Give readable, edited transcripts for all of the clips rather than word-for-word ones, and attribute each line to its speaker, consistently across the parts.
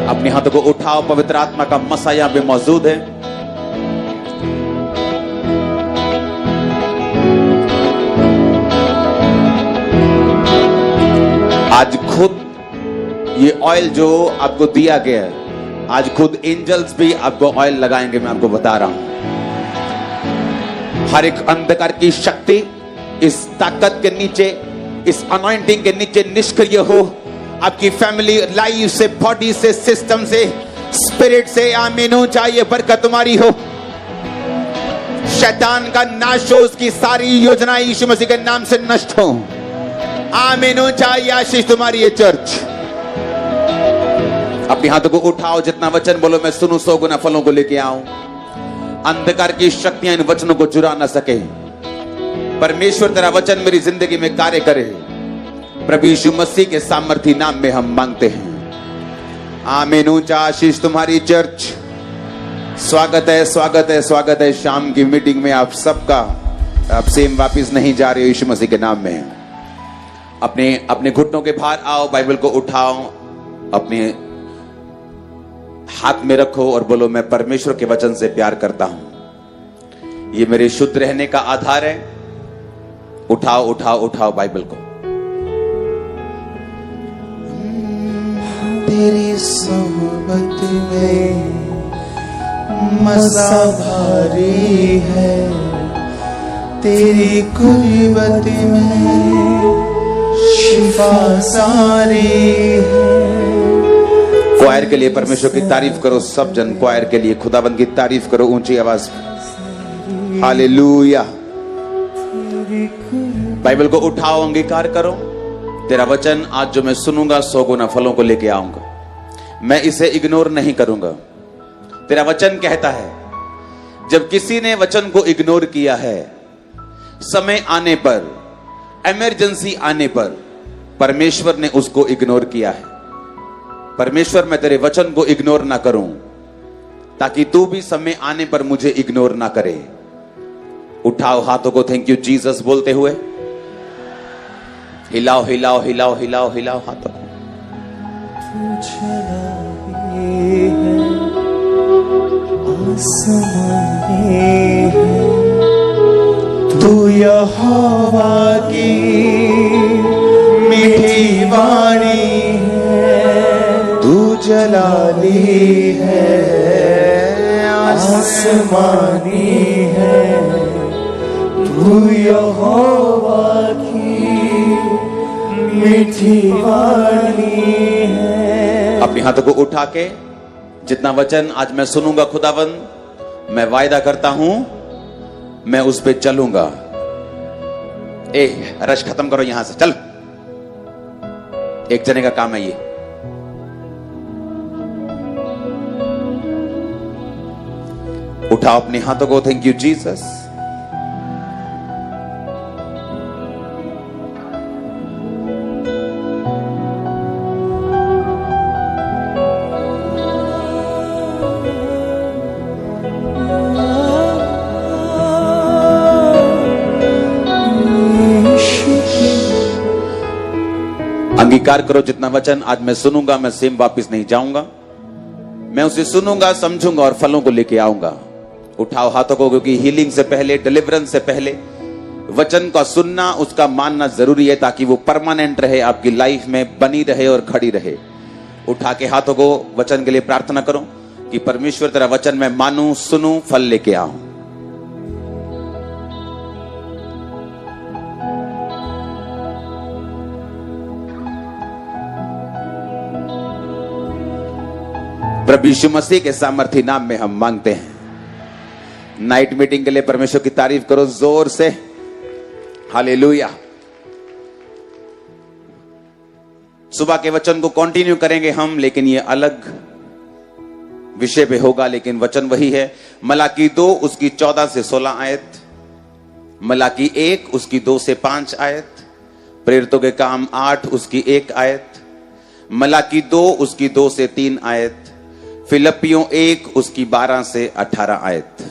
Speaker 1: अपने हाथों को उठाओ, पवित्र आत्मा का मसा यहां पे मौजूद है। आज खुद ये ऑयल जो आपको दिया गया है, आज खुद एंजल्स भी आपको ऑयल लगाएंगे। मैं आपको बता रहा हूं, हर एक अंधकार की शक्ति इस ताकत के नीचे, इस अनॉइंटिंग के नीचे निष्क्रिय हो। आपकी फैमिली लाइफ से, बॉडी से, सिस्टम से, स्पिरिट से, आमीन हो। चाहिए बरकत तुम्हारी हो, शैतान का नाश हो, उसकी सारी योजना यीशु मसीह के नाम से नष्ट हो। आमीन हो। चाहिए आशीष तुम्हारी है चर्च। अपने हाथों को उठाओ, जितना वचन बोलो मैं सुनूं, 100 गुना फलों को लेके आऊं। अंधकार की शक्तियां इन वचनों को चुरा ना सके। परमेश्वर तेरा वचन मेरी जिंदगी में कार्य करे। प्रभु यीशु मसीह के सामर्थी नाम में हम मांगते हैं, आमीन। ऊंचा आशीष तुम्हारी चर्च। स्वागत है, स्वागत है, स्वागत है शाम की मीटिंग में आप सबका। आप सेम वापिस नहीं जा रहे हो यीशु मसीह के नाम में। अपने अपने घुटनों के बाहर आओ, बाइबल को उठाओ, अपने हाथ में रखो और बोलो मैं परमेश्वर के वचन से प्यार करता हूं, ये मेरे शुद्ध रहने का आधार है। उठाओ उठाओ उठाओ बाइबल को।
Speaker 2: तेरी सोहबत में मज़ा भारी है, तेरी कुर्बत में शिफा सारी है।
Speaker 1: क्वायर के लिए परमेश्वर की तारीफ करो, सब जन क्वायर के लिए खुदाबंद की तारीफ करो ऊंची आवाज में। हालेलुया। बाइबल को उठाओ, अंगीकार करो। तेरा वचन आज जो मैं सुनूंगा 100 गुना फलों को लेके आऊंगा। मैं इसे इग्नोर नहीं करूंगा। तेरा वचन कहता है जब किसी ने वचन को इग्नोर किया है, समय आने पर, इमरजेंसी आने पर परमेश्वर ने उसको इग्नोर किया है। परमेश्वर मैं तेरे वचन को इग्नोर ना करूं, ताकि तू भी समय आने पर मुझे इग्नोर ना करे। उठाओ हाथों को थैंक यू जीसस बोलते हुए हिलाओ हिलाओ हिलाओ हिलाओ हिलाओ हाथों को।
Speaker 2: तू यहोवा की मीठी वाणी है, तू जलाली है, आसमानी है, तू यहोवा की मीठी वाणी है।
Speaker 1: अपने हाथों को उठा के जितना वचन आज मैं सुनूंगा खुदावंद, मैं वायदा करता हूं मैं उस पे चलूंगा। रश खत्म करो यहां से, चल। एक जने का काम है ये। उठाओ अपने हाथों को, थैंक यू जीसस। अंगीकार करो जितना वचन आज मैं सुनूंगा मैं सेम वापस नहीं जाऊंगा। मैं उसे सुनूंगा, समझूंगा और फलों को लेके आऊंगा। उठाओ हाथों को, क्योंकि हीलिंग से पहले, डिलीवरेंस से पहले वचन का सुनना, उसका मानना जरूरी है, ताकि वो परमानेंट रहे, आपकी लाइफ में बनी रहे और खड़ी रहे। उठा के हाथों को वचन के लिए प्रार्थना करो कि परमेश्वर तेरा वचन मैं मानूं, सुनूं, फल लेके आऊं। प्रभु यीशु मसीह के सामर्थी नाम में हम मांगते हैं। नाइट मीटिंग के लिए परमेश्वर की तारीफ करो जोर से, हालेलुया। सुबह के वचन को कंटिन्यू करेंगे हम, लेकिन ये अलग विषय पे होगा, लेकिन वचन वही है। मलाकी 2 उसकी 14 से 16 आयत, मलाकी 1 उसकी 2 से 5 आयत, प्रेरितों के काम 8 उसकी 1 आयत, मलाकी 2 उसकी 2 से 3 आयत, फिलिप्पियों 1 उसकी 12 से 18 आयत।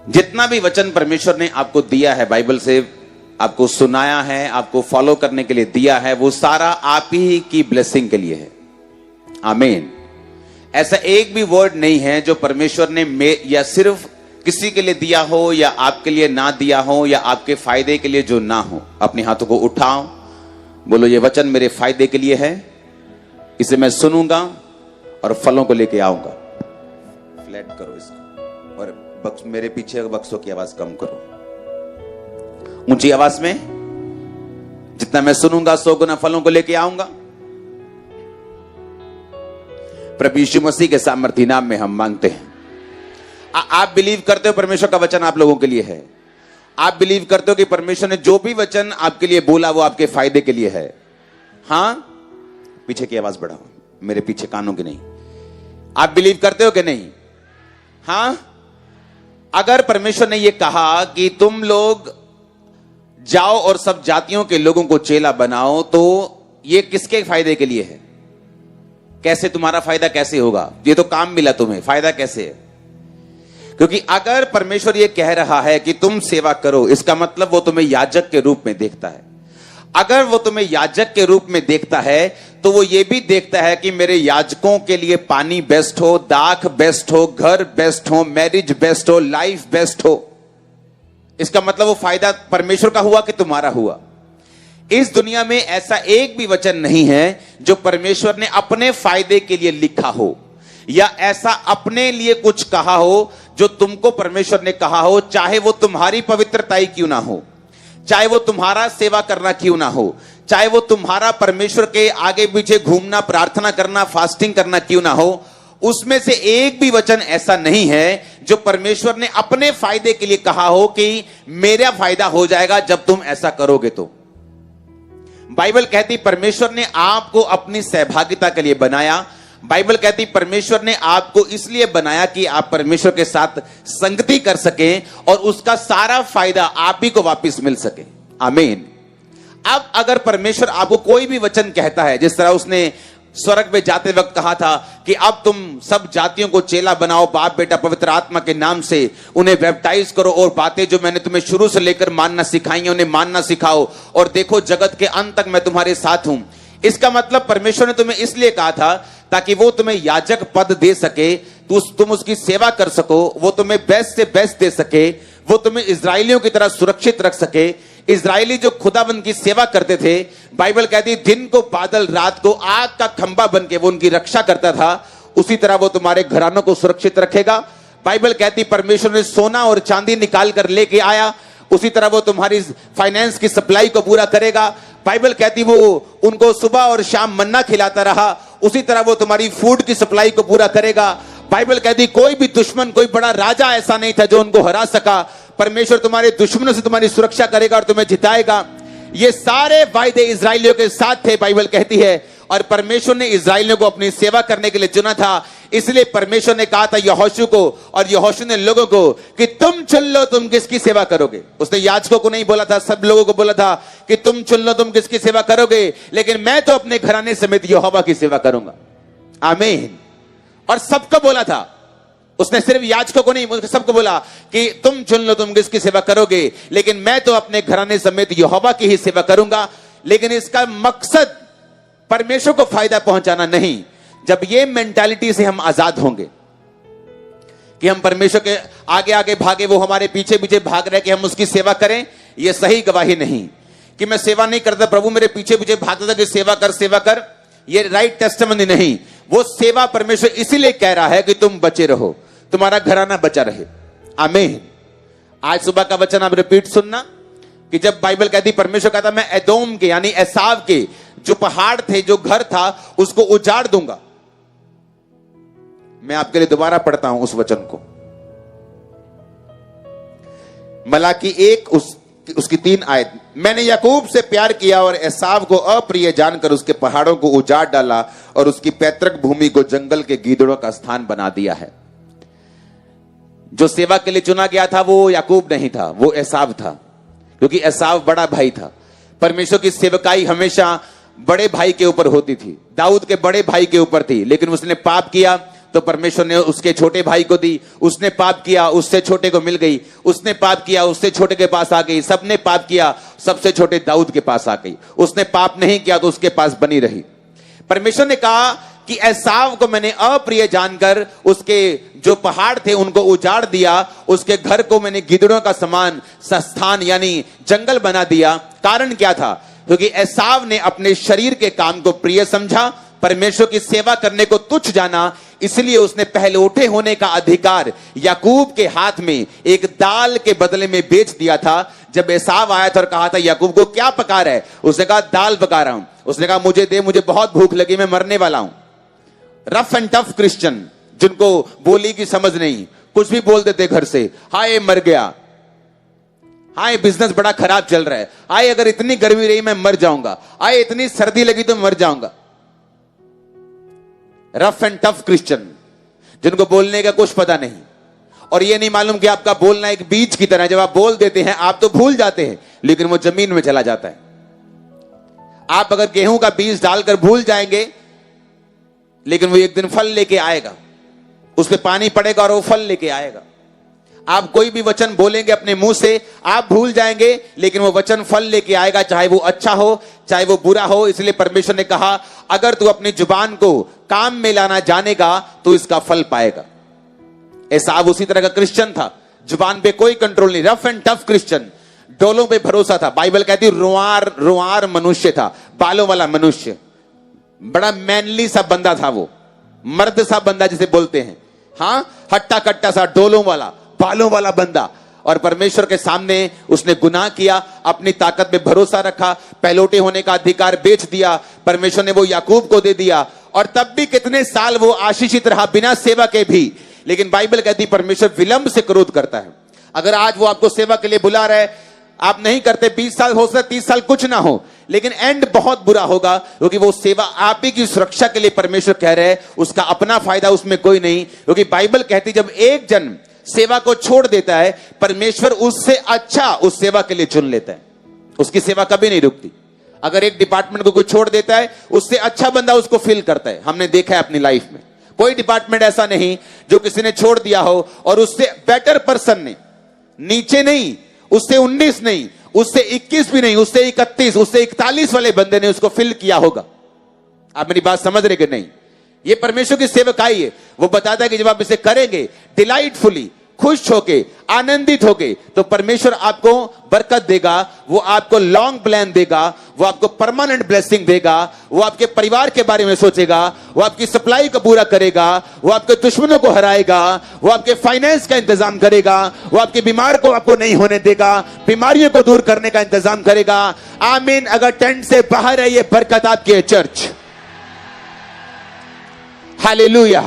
Speaker 1: जितना भी वचन परमेश्वर ने आपको दिया है, बाइबल से आपको सुनाया है, आपको फॉलो करने के लिए दिया है, वो सारा आप ही की ब्लेसिंग के लिए है। आमीन। ऐसा एक भी वर्ड नहीं है जो परमेश्वर ने या सिर्फ किसी के लिए दिया हो या आपके लिए ना दिया हो या आपके फायदे के लिए जो ना हो। अपने हाथों को उठाओ, बोलो ये वचन मेरे फायदे के लिए है, इसे मैं सुनूंगा और फलों को लेके आऊंगा। फ्लैट करो इसको और मेरे पीछे बक्सों की आवाज कम करो, ऊंची आवाज में। जितना मैं सुनूंगा 100 गुना फलों को लेके आऊंगा। प्रभु यीशु मसीह के सामर्थी नाम में हम मांगते हैं। आप बिलीव करते हो परमेश्वर का वचन आप लोगों के लिए है? आप बिलीव करते हो कि परमेश्वर ने जो भी वचन आपके लिए बोला वो आपके फायदे के लिए है? हां, पीछे की आवाज बढ़ाओ, मेरे पीछे कानों की नहीं। आप बिलीव करते हो कि नहीं? हां। अगर परमेश्वर ने यह कहा कि तुम लोग जाओ और सब जातियों के लोगों को चेला बनाओ, तो यह किसके फायदे के लिए है? कैसे तुम्हारा फायदा कैसे होगा? ये तो काम मिला तुम्हें, फायदा कैसे है? क्योंकि अगर परमेश्वर ये कह रहा है कि तुम सेवा करो, इसका मतलब वो तुम्हें याजक के रूप में देखता है। अगर वो तुम्हें याजक के रूप में देखता है तो वो ये भी देखता है कि मेरे याजकों के लिए पानी बेस्ट हो, दाख बेस्ट हो, घर बेस्ट हो, मैरिज बेस्ट हो, लाइफ बेस्ट हो। इसका मतलब वो फायदा परमेश्वर का हुआ कि तुम्हारा हुआ? इस दुनिया में ऐसा एक भी वचन नहीं है जो परमेश्वर ने अपने फायदे के लिए लिखा हो या ऐसा अपने लिए कुछ कहा हो जो तुमको परमेश्वर ने कहा हो, चाहे वो तुम्हारी पवित्रता ही क्यों ना हो, चाहे वो तुम्हारा सेवा करना क्यों ना हो, चाहे वो तुम्हारा परमेश्वर के आगे पीछे घूमना, प्रार्थना करना, फास्टिंग करना क्यों ना हो। उसमें से एक भी वचन ऐसा नहीं है जो परमेश्वर ने अपने फायदे के लिए कहा हो कि मेरा फायदा हो जाएगा जब तुम ऐसा करोगे। तो बाइबल कहती परमेश्वर ने आपको अपनी सहभागिता के लिए बनाया। बाइबल कहती परमेश्वर ने आपको इसलिए बनाया कि आप परमेश्वर के साथ संगति कर सकें और उसका सारा फायदा आप ही को वापस मिल सके। आमीन। अब अगर परमेश्वर आपको कोई भी वचन कहता है, जिस तरह उसने स्वर्ग में जाते वक्त कहा था कि अब तुम सब जातियों को चेला बनाओ, बाप बेटा पवित्र आत्मा के नाम से उन्हें बैप्टाइज करो और बातें जो मैंने तुम्हें शुरू से लेकर मानना सिखाई हैं उन्हें मानना सिखाओ, और देखो जगत के अंत तक मैं तुम्हारे साथ हूं। इसका मतलब परमेश्वर ने तुम्हें इसलिए कहा था ताकि वो तुम्हें याजक पद दे सके, तुम उसकी सेवा कर सको, वो तुम्हें बेस्ट से बेस्ट दे सके, वो तुम्हें इजरायलियों की तरह सुरक्षित रख सके। इजरायली जो खुदाबंद की सेवा करते थे, बाइबल कहती दिन को बादल, रात को आग का खंभा बन के वो उनकी रक्षा करता था, उसी तरह वो तुम्हारे घरानों को सुरक्षित रखेगा। बाइबल कहती परमेश्वर ने सोना और चांदी निकाल कर लेके आया, उसी तरह वो तुम्हारी फाइनेंस की सप्लाई को पूरा करेगा। बाइबल कहती वो उनको सुबह और शाम मन्ना खिलाता रहा, उसी तरह वो तुम्हारी फूड की सप्लाई को पूरा करेगा। बाइबल कहती कोई भी दुश्मन, कोई बड़ा राजा ऐसा नहीं था जो उनको हरा सका। परमेश्वर तुम्हारे दुश्मनों से तुम्हारी सुरक्षा करेगा और तुम्हें जिताएगा। ये सारे वायदे इजरायलियों के साथ थे, बाइबल कहती है, और परमेश्वर ने इजरायलियों को अपनी सेवा करने के लिए चुना था। इसलिए परमेश्वर ने कहा था यहोशू को, और यहोशू ने लोगों को कि तुम चुन लो तुम किसकी सेवा करोगे। उसने याजकों को नहीं बोला था, सब लोगों को बोला था कि तुम चुन लो तुम किसकी सेवा करोगे, लेकिन मैं तो अपने घराने समेत यहोवा की सेवा करूंगा। आमीन। और सबको बोला था, उसने सिर्फ याजकों को नहीं, सबको बोला कि तुम चुन लो तुम किसकी सेवा करोगे, लेकिन मैं तो अपने घराने समेत यहोवा की ही सेवा करूंगा। लेकिन इसका मकसद परमेश्वर को फायदा पहुंचाना नहीं। जब ये मेंटालिटी से हम आजाद होंगे कि हम परमेश्वर के आगे आगे भागे, वो हमारे पीछे पीछे भाग रहे कि हम उसकी सेवा करें, यह सही गवाही नहीं। कि मैं सेवा नहीं करता, प्रभु मेरे पीछे पीछे भागता था कि सेवा कर सेवा कर, ये राइट टेस्टिमनी नहीं। वो सेवा परमेश्वर इसीलिए कह रहा है कि तुम बचे रहो, तुम्हारा घराना बचा रहे। आमीन। आज सुबह का वचन आप रिपीट सुनना कि जब बाइबल कहती परमेश्वर कहता मैं एदोम के यानी एसाव के जो पहाड़ थे, जो घर था, उसको उजाड़ दूंगा। मैं आपके लिए दोबारा पढ़ता हूं उस वचन को। मलाकी 1 उसकी 3 आयत। मैंने याकूब से प्यार किया और एसाव को अप्रिय जानकर उसके पहाड़ों को उजाड़ डाला और उसकी पैतृक भूमि को जंगल के गीदड़ों का स्थान बना दिया है। जो सेवा के लिए चुना गया था वो याकूब नहीं था, वो एसाव था, क्योंकि एसाव बड़ा भाई था। परमेश्वर की सेवकाई हमेशा बड़े भाई के ऊपर होती थी, दाऊद के बड़े भाई के ऊपर थी, लेकिन उसने पाप किया तो परमेश्वर ने उसके छोटे भाई को दी। उसने पाप किया, उससे छोटे को मिल गई। उसने पाप किया, उससे छोटे के पास आ गई। सबने पाप किया, सबसे छोटे दाऊद के पास आ गई। उसने पाप नहीं किया तो उसके पास बनी रही। परमेश्वर ने कहा कि एसाव को मैंने अप्रिय जानकर उसके जो पहाड़ थे उनको उजाड़ दिया, उसके घर को मैंने गिदड़ों का समान स्थान यानी जंगल बना दिया। कारण क्या था? क्योंकि एसाव ने अपने शरीर के काम को प्रिय समझा, परमेश्वर की सेवा करने को तुच्छ जाना, इसलिए उसने पहलौठे होने का अधिकार याकूब के हाथ में एक दाल के बदले में बेच दिया था। जब एसाव आया था और कहा था याकूब को क्या पका रहा है, उसने कहा दाल पका रहा हूं। उसने कहा मुझे दे, मुझे बहुत भूख लगी, मैं मरने वाला हूं। रफ एंड टफ क्रिश्चियन जिनको बोली की समझ नहीं, कुछ भी बोल देते घर से, हाय मर गया, हाय बिजनेस बड़ा खराब चल रहा है, हाय अगर इतनी गर्मी रही मैं मर जाऊंगा, हाय इतनी सर्दी लगी तो मर जाऊंगा। रफ एंड टफ क्रिश्चियन जिनको बोलने का कुछ पता नहीं, और ये नहीं मालूम कि आपका बोलना एक बीज की तरह, जब आप बोल देते हैं आप तो भूल जाते हैं लेकिन वो जमीन में चला जाता है। आप अगर गेहूं का बीज डालकर भूल जाएंगे लेकिन वो एक दिन फल लेके आएगा, उस पर पानी पड़ेगा और वो फल लेके आएगा। आप कोई भी वचन बोलेंगे अपने मुंह से, आप भूल जाएंगे लेकिन वो वचन फल लेके आएगा, चाहे वो अच्छा हो चाहे वो बुरा हो। इसलिए परमेश्वर ने कहा अगर तू अपनी जुबान को काम में लाना जानेगा तो इसका फल पाएगा। एसाव उसी तरह का क्रिश्चियन था, जुबान पे कोई कंट्रोल नहीं, रफ एंड टफ क्रिश्चियन, डोलों पे भरोसा था। बाइबल कहती रुआर रुआर मनुष्य था, बालों वाला मनुष्य, बड़ा मैनली सा बंदा था, वो मर्द सा बंदा जिसे बोलते हैं, हाँ हट्टा कट्टा सा, डोलों वाला, बालों वाला बंदा। और परमेश्वर के सामने उसने गुनाह किया, अपनी ताकत में भरोसा रखा, पहलौठे होने का अधिकार बेच दिया, परमेश्वर ने वो याकूब को दे दिया। और तब भी कितने साल वो आशीषित रहा बिना सेवा के भी। लेकिन बाइबल कहती परमेश्वर विलंब से क्रोध करता है। अगर आज वो आपको सेवा के लिए बुला रहा है, आप नहीं करते, 20 साल हो सकता, 30 साल कुछ ना हो, लेकिन एंड बहुत बुरा होगा, क्योंकि वो सेवा आप ही की सुरक्षा के लिए परमेश्वर कह रहे हैं, उसका अपना फायदा उसमें कोई नहीं। क्योंकि बाइबल कहती जब एक जन सेवा को छोड़ देता है, परमेश्वर उससे अच्छा उस सेवा के लिए चुन लेता है, उसकी सेवा कभी नहीं रुकती। अगर एक डिपार्टमेंट को कोई छोड़ देता है, उससे अच्छा बंदा उसको फिल करता है। हमने देखा है अपनी लाइफ में, कोई डिपार्टमेंट ऐसा नहीं जो किसी ने छोड़ दिया हो और उससे बेटर पर्सन ने, नीचे नहीं, उससे 19 नहीं, उससे 21 भी नहीं, उससे 31, उससे 41 वाले बंदे ने उसको फिल किया होगा। आप मेरी बात समझ रहे कि नहीं? ये परमेश्वर की सेवकाई है। वो बताता है कि जब आप इसे करेंगे डिलाइटफुली, खुश होके, आनंदित होके, तो परमेश्वर आपको बरकत देगा, वो आपको लॉन्ग प्लान देगा, वो आपको परमानेंट ब्लेसिंग देगा, वो आपके परिवार के बारे में सोचेगा, वो आपकी सप्लाई को पूरा करेगा, वो आपके दुश्मनों को हराएगा, वो आपके फाइनेंस का इंतजाम करेगा, वो आपके बीमार को आपको नहीं होने देगा, बीमारियों को दूर करने का इंतजाम करेगा। आमीन। अगर टेंट से बाहर है, ये बरकत आपकी है चर्च। हालेलुया।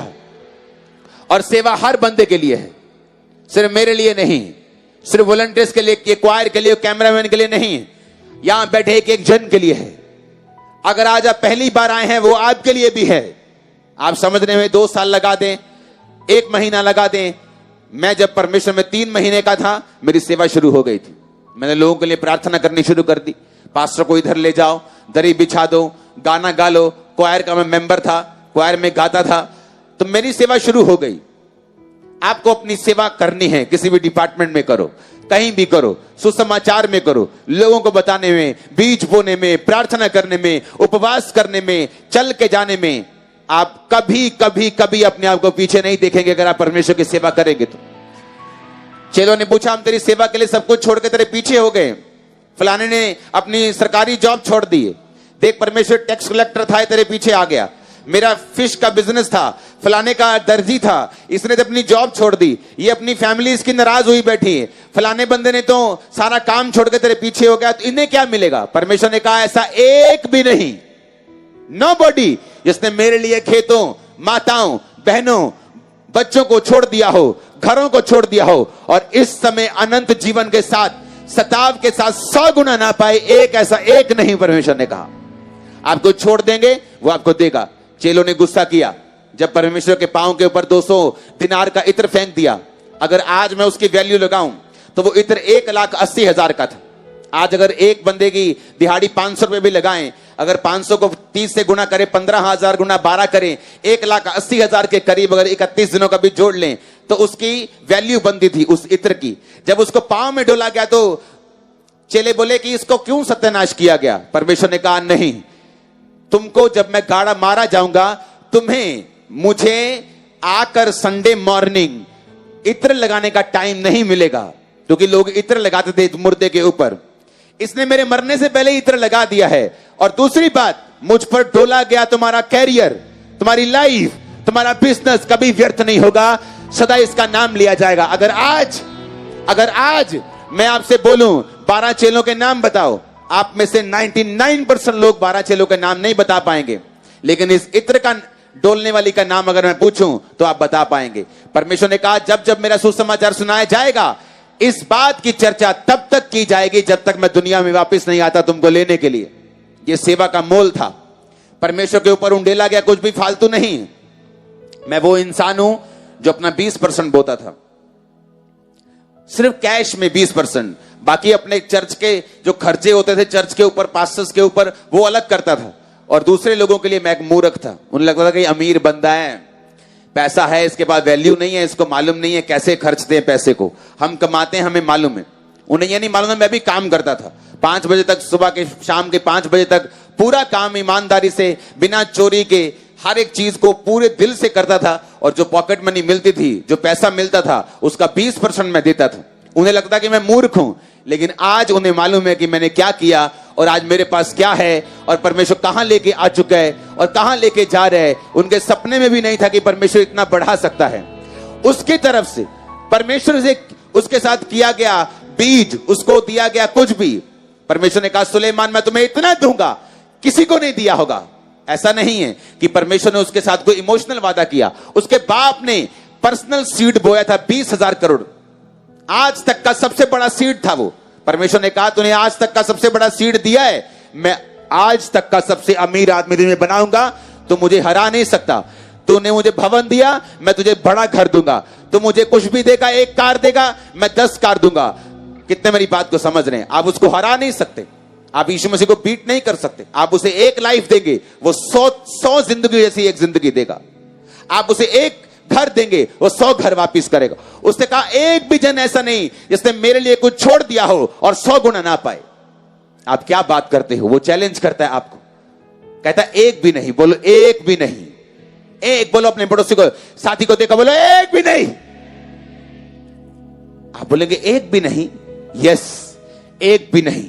Speaker 1: और सेवा हर बंदे के लिए है, सिर्फ मेरे लिए नहीं, सिर्फ वॉलंटियर्स के लिए, क्वायर के लिए, कैमरामैन के लिए नहीं, यहां बैठे एक एक जन के लिए है। अगर आज आप पहली बार आए हैं, वो आपके लिए भी है। आप समझने में 2 साल लगा दें, 1 महीना लगा दें। मैं जब परमेश्वर में 3 महीने का था, मेरी सेवा शुरू हो गई थी। मैंने लोगों के लिए प्रार्थना करनी शुरू कर दी, पास्टर को इधर ले जाओ, दरी बिछा दो, गाना गा लो। क्वायर का मैं मेंबर था, क्वायर में गाता था, तो मेरी सेवा शुरू हो गई। आपको अपनी सेवा करनी है, किसी भी डिपार्टमेंट में करो, कहीं भी करो, सुसमाचार में करो, लोगों को बताने में, बीज बोने में, प्रार्थना करने में, उपवास करने में, चल के जाने में। आप कभी कभी कभी अपने आप को पीछे नहीं देखेंगे अगर आप परमेश्वर की सेवा करेंगे तो। चेलों ने पूछा हम तेरी सेवा के लिए सब कुछ छोड़ के तेरे पीछे हो गए, फलाने ने अपनी सरकारी जॉब छोड़ दी, देख परमेश्वर टैक्स कलेक्टर था, तेरे पीछे आ गया। मेरा फिश का बिजनेस था, फलाने का दर्जी था, इसने तो अपनी जॉब छोड़ दी, ये अपनी फैमिली इसकी नाराज हुई बैठी है, फलाने बंदे ने तो सारा काम छोड़ के तेरे पीछे हो गया, तो इन्हें क्या मिलेगा? परमेश्वर ने कहा ऐसा एक भी नहीं, नोबडी, जिसने मेरे लिए खेतों, माताओं, बहनों, बच्चों को छोड़ दिया हो, घरों को छोड़ दिया हो, और इस समय अनंत जीवन के साथ सताव के साथ 100 गुना ना पाए, एक ऐसा एक नहीं। परमेश्वर ने कहा आपको छोड़ देंगे, वो आपको देगा। चेलों ने गुस्सा किया जब परमेश्वर के पांव के ऊपर 200 दिनार का इत्र फेंक दिया। अगर आज मैं उसकी वैल्यू लगाऊं तो वो इत्र 1,80,000 का था। आज अगर एक बंदे की दिहाड़ी 500 रुपए भी लगाएं, अगर 500 को 30 से गुना करें, 15,000 गुना 12 करें, 1,80,000 के करीब अगर 31 दिनों का भी जोड़ लें तो उसकी वैल्यू बनती थी उस इत्र की। जब उसको पांव में डोला गया तो चेले बोले कि इसको क्यों सत्यानाश किया गया? परमेश्वर ने कहा नहीं, तुमको जब मैं गाड़ा मारा जाऊंगा तुम्हें मुझे आकर संडे मॉर्निंग इत्र लगाने का टाइम नहीं मिलेगा, क्योंकि लोग इत्र लगाते थे मुर्दे के ऊपर। इसने मेरे मरने से पहले इत्र लगा दिया है। और दूसरी बात, मुझ पर डोला गया तुम्हारा कैरियर, तुम्हारी लाइफ, तुम्हारा बिजनेस कभी व्यर्थ नहीं होगा, सदा इसका नाम लिया जाएगा। अगर आज मैं आपसे बोलूं 12 चेलों के नाम बताओ, आप में से 99% लोग 12 चेलों के नाम नहीं बता पाएंगे, लेकिन इस इत्र का डोलने वाली का नाम अगर मैं पूछूं तो आप बता पाएंगे। परमेश्वर ने कहा जब जब मेरा सुसमाचार सुनाया जाएगा, इस बात की चर्चा तब तक की जाएगी जब तक मैं दुनिया में वापस नहीं आता तुमको लेने के लिए। यह सेवा का मोल था। परमेश्वर के ऊपर उंडेला गया कुछ भी फालतू नहीं। मैं वो इंसान हूं जो अपना 20% बोता था, सिर्फ कैश में 20%, बाकी अपने चर्च के जो खर्चे होते थे चर्च के ऊपर, पास्टर्स के ऊपर, वो अलग करता था। और दूसरे लोगों के लिए मैं एक मूर्ख था। उन्हें लगता था कि अमीर बंदा है, पैसा है, इसके पास वैल्यू नहीं है, इसको मालूम नहीं है कैसे खर्चते हैं पैसे को। हम कमाते हैं, हमें मालूम है, उन्हें यह नहीं मालूम है। मैं भी काम करता था 5 बजे तक, सुबह के शाम के 5 बजे तक पूरा काम ईमानदारी से, बिना चोरी के, हर एक चीज को पूरे दिल से करता था। और जो पॉकेट मनी मिलती थी, जो पैसा मिलता था, उसका 20% मैं देता था। उन्हें लगता कि मैं मूर्ख हूं, लेकिन आज उन्हें मालूम है कि मैंने क्या किया और आज मेरे पास क्या है और परमेश्वर कहां लेके आ चुका है और कहां लेके जा रहे हैं। उनके सपने में भी नहीं था कि परमेश्वर इतना बढ़ा सकता है। उसकी तरफ से परमेश्वर से उसके साथ किया गया बीज, उसको दिया गया कुछ भी। परमेश्वर ने कहा सुलेमान मैं तुम्हें इतना दूंगा, किसी को नहीं दिया होगा। ऐसा नहीं है कि परमेश्वर ने उसके साथ कोई इमोशनल वादा किया। उसके बाप ने पर्सनल सीड बोया था 20,000 करोड़, आज तक का सबसे बड़ा सीड था वो। परमेश्वर ने कहा तूने आज तक का सबसे बड़ा सीड दिया है, मैं आज तक का सबसे अमीर आदमी तुम्हें बनाऊंगा, तू मुझे हरा नहीं सकता। तूने मुझे भवन दिया, मैं तुझे बड़ा घर दूंगा। तू मुझे कुछ भी देगा, 1 कार देगा, मैं 10 कार दूंगा। कितने मेरी बात को समझ रहे हैं? आप उसको हरा नहीं सकते, आप यीशु मसीह को बीट नहीं कर सकते। आप उसे 1 लाइफ देंगे, वो 100 जिंदगी जैसी एक जिंदगी देगा। आप उसे 1 घर देंगे, वो 100 घर वापिस करेगा। उसने कहा एक भी जन ऐसा नहीं जिसने मेरे लिए कुछ छोड़ दिया हो और 100 गुना ना पाए। आप क्या बात करते हो? वो चैलेंज करता है आपको, कहता है एक भी नहीं। बोलो एक भी नहीं। एक बोलो अपने पड़ोसी को, साथी को देखा, बोलो एक भी नहीं। आप बोलेंगे एक भी नहीं? यस, एक भी नहीं।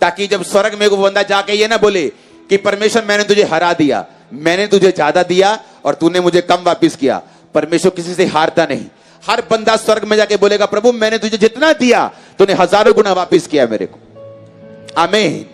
Speaker 1: ताकि जब स्वर्ग में वो बंदा जाके ये ना बोले कि परमेश्वर मैंने तुझे हरा दिया, मैंने तुझे ज्यादा दिया और तूने मुझे कम वापस किया। परमेश्वर किसी से हारता नहीं। हर बंदा स्वर्ग में जाके बोलेगा प्रभु मैंने तुझे जितना दिया तूने हजारों गुना वापस किया मेरे को। आमीन।